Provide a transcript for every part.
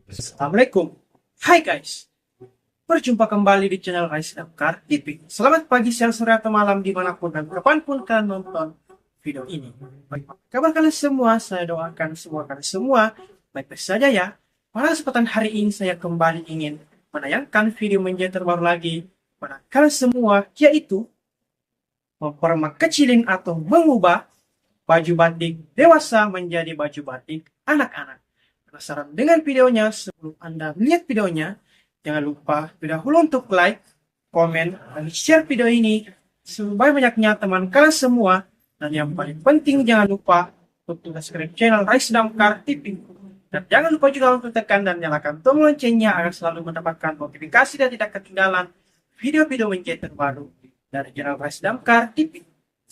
Assalamualaikum. Hai guys, berjumpa kembali di channel Agar TV. Selamat pagi, siang, sore, atau malam dimanapun dan kapanpun kalian nonton video ini. Baik, kabar kalian semua, saya doakan semua kalian semua baik-baik saja ya. Pada kesempatan hari ini saya kembali ingin menayangkan video menjadi terbaru lagi pada kalian semua, yaitu mempermak kecilin atau mengubah baju batik dewasa menjadi baju batik anak-anak. Penasaran dengan videonya? Sebelum Anda melihat videonya, jangan lupa terlebih dahulu untuk like, komen, dan share video ini sebanyak-banyaknya teman kalian semua. Dan yang paling penting, jangan lupa untuk subscribe channel Agar TV. Dan jangan lupa juga untuk tekan dan nyalakan tombol loncengnya agar selalu mendapatkan notifikasi dan tidak ketinggalan video-video menjadi terbaru dari channel Agar TV.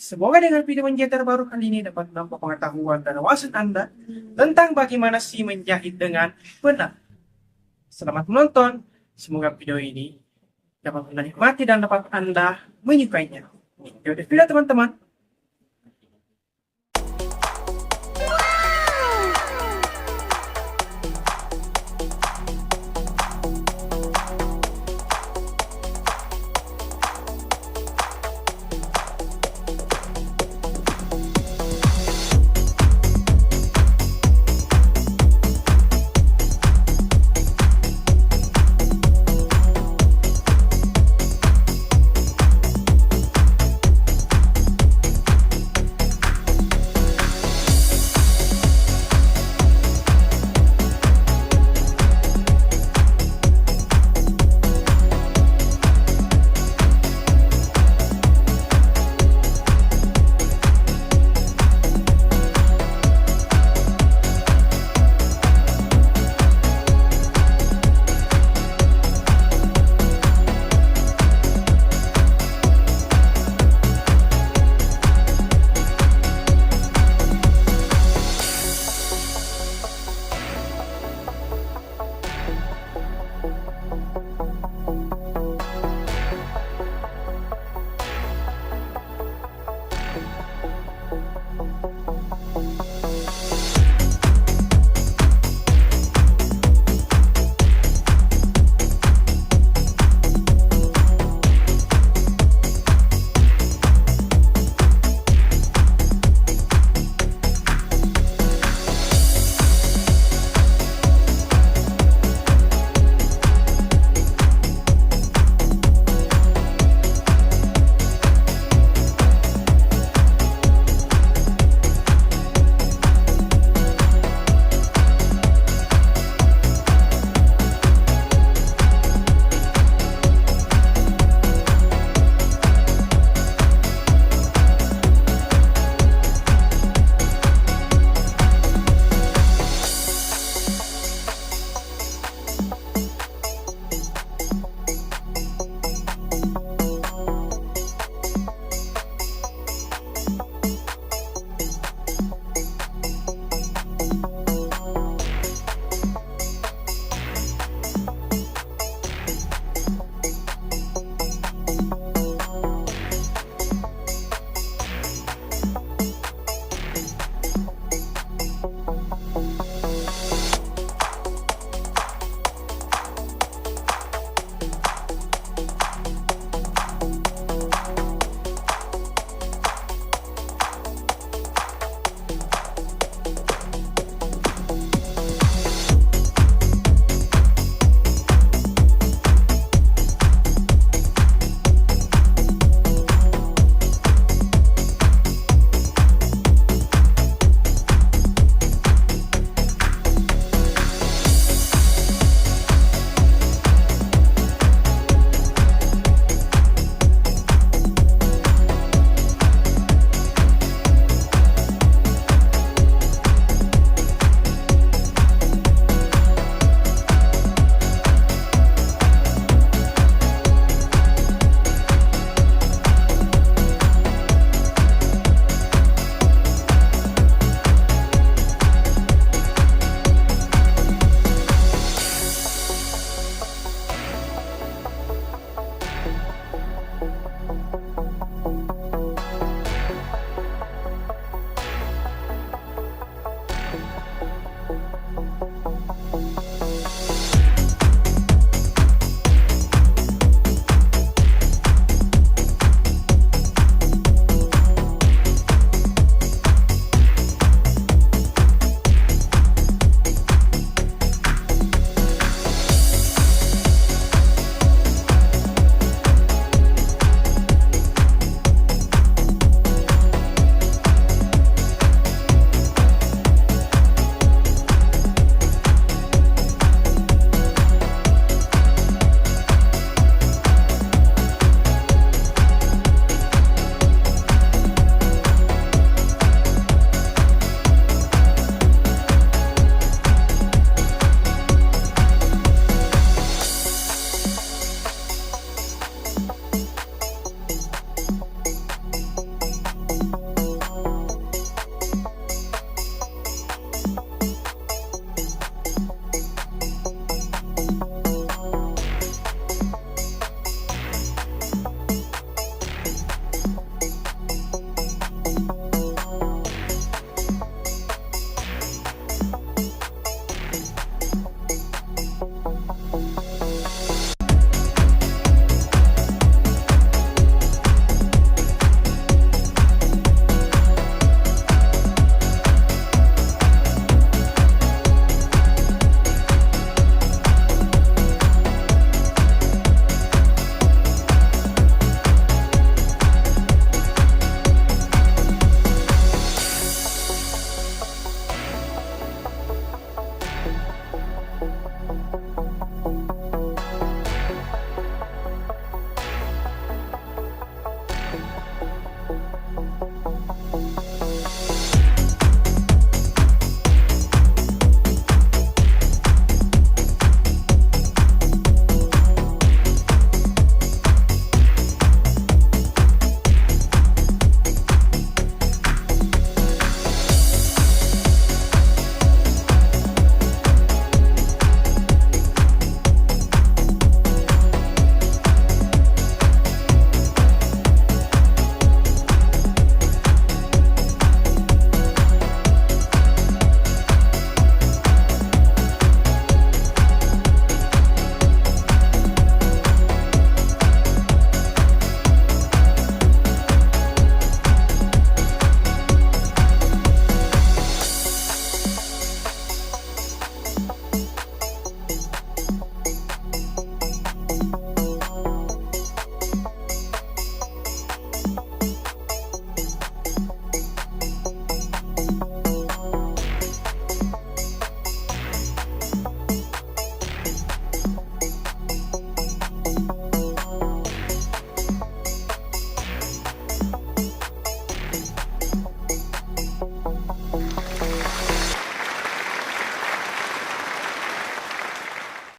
Semoga dengan video menjahit terbaru kali ini dapat menambah pengetahuan dan wawasan Anda tentang bagaimana sih menjahit dengan benar. Selamat menonton, semoga video ini dapat Anda nikmati dan dapat Anda menyukainya. Yaudah video teman-teman,